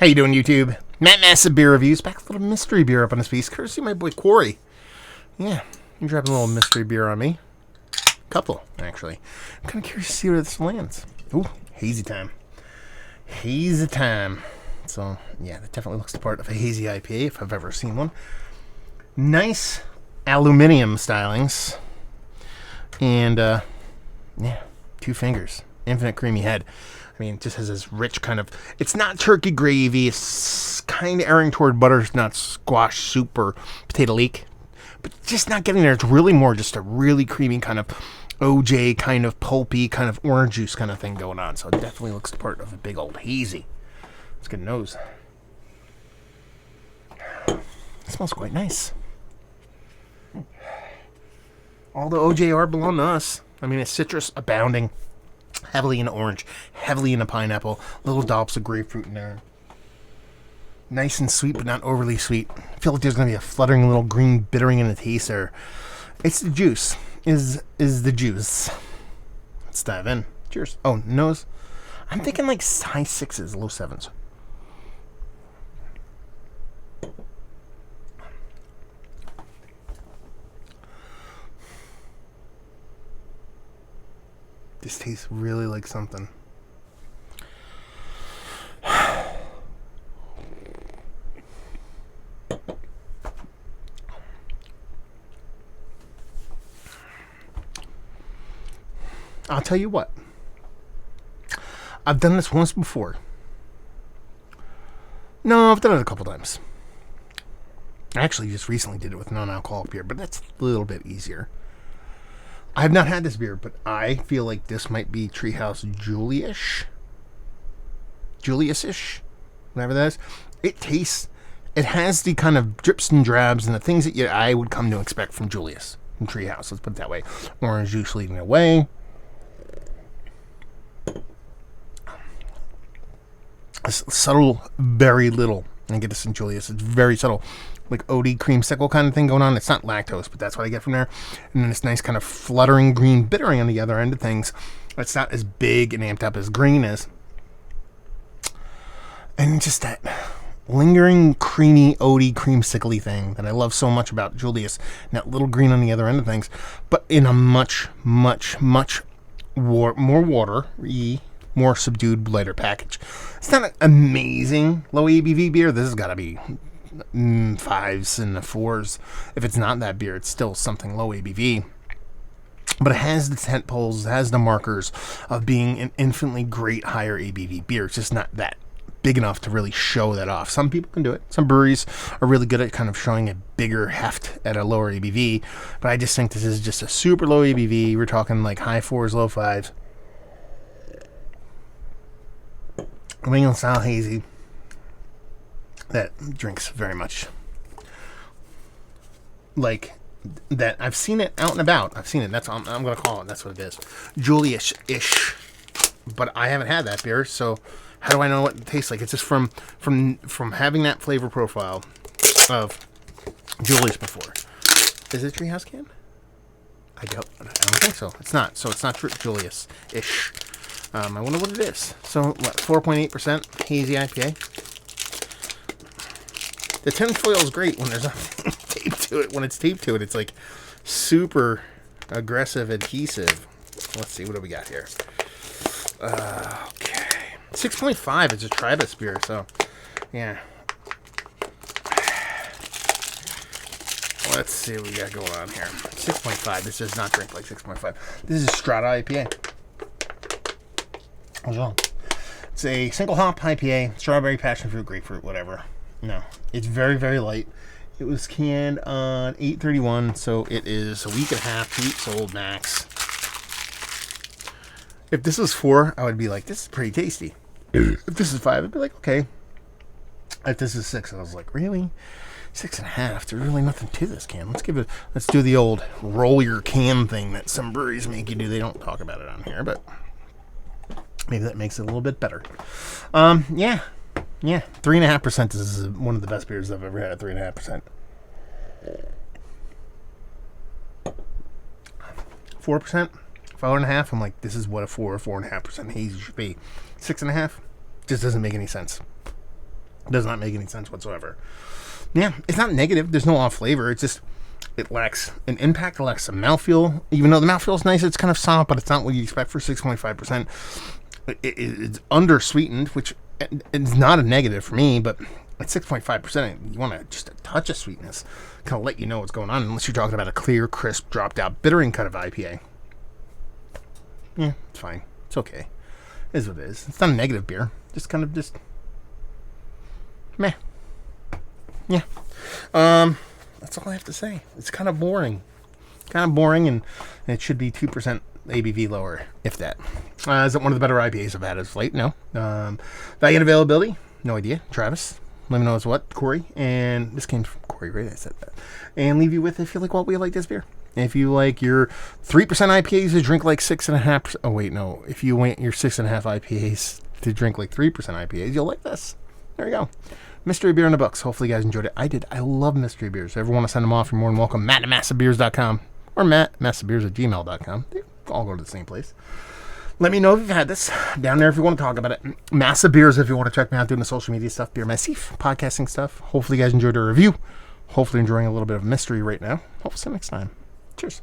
How you doing, YouTube? Matt Massive Beer Reviews. Back with a little mystery beer up on this piece, courtesy of my boy Corey. Yeah, you dropping a little mystery beer on me. Couple, actually. I'm kind of curious to see where this lands. Ooh, hazy time. Hazy time. So, yeah, that definitely looks the part of a hazy IPA, if I've ever seen one. Nice aluminum stylings. And, yeah, 2 fingers. Infinite creamy head. I mean, it just has this rich kind of... It's not turkey gravy. It's kind of erring toward butternut squash soup or potato leek. But just not getting there. It's really more just a really creamy kind of OJ, kind of pulpy, kind of orange juice kind of thing going on. So it definitely looks the part of a big old hazy. Let's get a nose. It smells quite nice. All the OJR belong to us. I mean, it's citrus abounding. Heavily in orange, heavily in a pineapple, little dollops of grapefruit in there. Nice and sweet, but not overly sweet. I feel like there's going to be a fluttering little green bittering in the taste there. It's the juice. Is the juice. Let's dive in. Cheers. Oh, nose. I'm thinking like high 6s, low 7s. This tastes really like something. I'll tell you what. I've done this once before. No, I've done it a couple times. I actually just recently did it with non-alcoholic beer, but that's a little bit easier. I have not had this beer, but I feel like this might be Treehouse Julius-ish, whatever that is. It has the kind of drips and drabs and the things that I would come to expect from Julius, from Treehouse, let's put it that way. Orange juice leading the way. A subtle, very little. I get this in Julius. It's very subtle. Like OD creamsicle kind of thing going on. It's not lactose, but that's what I get from there. And then this nice kind of fluttering green bittering on the other end of things. It's not as big and amped up as green is. And just that lingering, creamy, OD creamsicle-y thing that I love so much about Julius. And that little green on the other end of things. But in a much, much, much more watery, more subdued, lighter package. It's not an amazing low ABV beer. This has got to be 5s and 4s. If it's not that beer, it's still something low ABV. But it has the tent poles, it has the markers of being an infinitely great higher ABV beer. It's just not that big enough to really show that off. Some people can do it. Some breweries are really good at kind of showing a bigger heft at a lower ABV. But I just think this is just a super low ABV. We're talking like high 4s, low 5s. New England style hazy that drinks very much like that. I've seen it out and about. I've seen it. That's what I'm going to call it. That's what it is. Julius-ish. But I haven't had that beer, so how do I know what it tastes like? It's just from having that flavor profile of Julius before. Is it Treehouse can? I don't think so. It's not. So it's not Julius-ish. I wonder what it is. So, what, 4.8% hazy IPA? The tinfoil is great when there's nothing taped to it. When it's taped to it, it's like super aggressive adhesive. Let's see, what do we got here? Okay. 6.5 is a Tribus beer, so, yeah. Let's see what we got going on here. 6.5. This does not drink like 6.5. This is Strata IPA. What's wrong? It's a single hop IPA, strawberry, passion fruit, grapefruit, whatever. No, it's very, very light. It was canned on 8/31, so it is a week and a half, 2 weeks old max. If this was 4, I would be like, this is pretty tasty. If this is 5, I'd be like, okay. If this is 6, I was like, really? 6.5? There's really nothing to this can. Let's do the old roll your can thing that some breweries make you do. They don't talk about it on here, but maybe that makes it a little bit better. Yeah. 3.5% is one of the best beers I've ever had at 3.5%. 4%, 4.5%. I'm like, this is what a 4 or 4.5% hazy should be. 6.5% just doesn't make any sense. It does not make any sense whatsoever. Yeah, it's not negative. There's no off flavor. It's just, it lacks an impact. It lacks some mouthfeel. Even though the mouthfeel is nice, it's kind of soft, but it's not what you expect for 6.5%. It's under-sweetened, which is not a negative for me, but at 6.5%, you want just a touch of sweetness. Kind of let you know what's going on, unless you're talking about a clear, crisp, dropped-out bittering kind of IPA. Yeah, it's fine. It's okay. It is what it is. It's not a negative beer. Just meh. Yeah. That's all I have to say. It's kind of boring. And it should be 2% ABV lower, if that. Is it one of the better IPAs I've had as of late? No. Value and availability? No idea. Travis, let me know it's what? Corey. And this came from Corey, right? I said that. And leave you with, if you like what we like this beer. If you like your 3% IPAs to drink like 6.5%. Oh, wait, no. If you want your 6.5 IPAs to drink like 3% IPAs, you'll like this. There you go. Mystery beer in the books. Hopefully you guys enjoyed it. I did. I love mystery beers. If you ever want to send them off, you're more than welcome. Matt@massabeers.com or matt@massabeers@gmail.com. They all go to the same place. Let me know if you've had this. Down there if you want to talk about it. Massa Beers if you want to check me out doing the social media stuff. Beer Massif, podcasting stuff. Hopefully you guys enjoyed the review. Hopefully enjoying a little bit of mystery right now. Hope to see you next time. Cheers.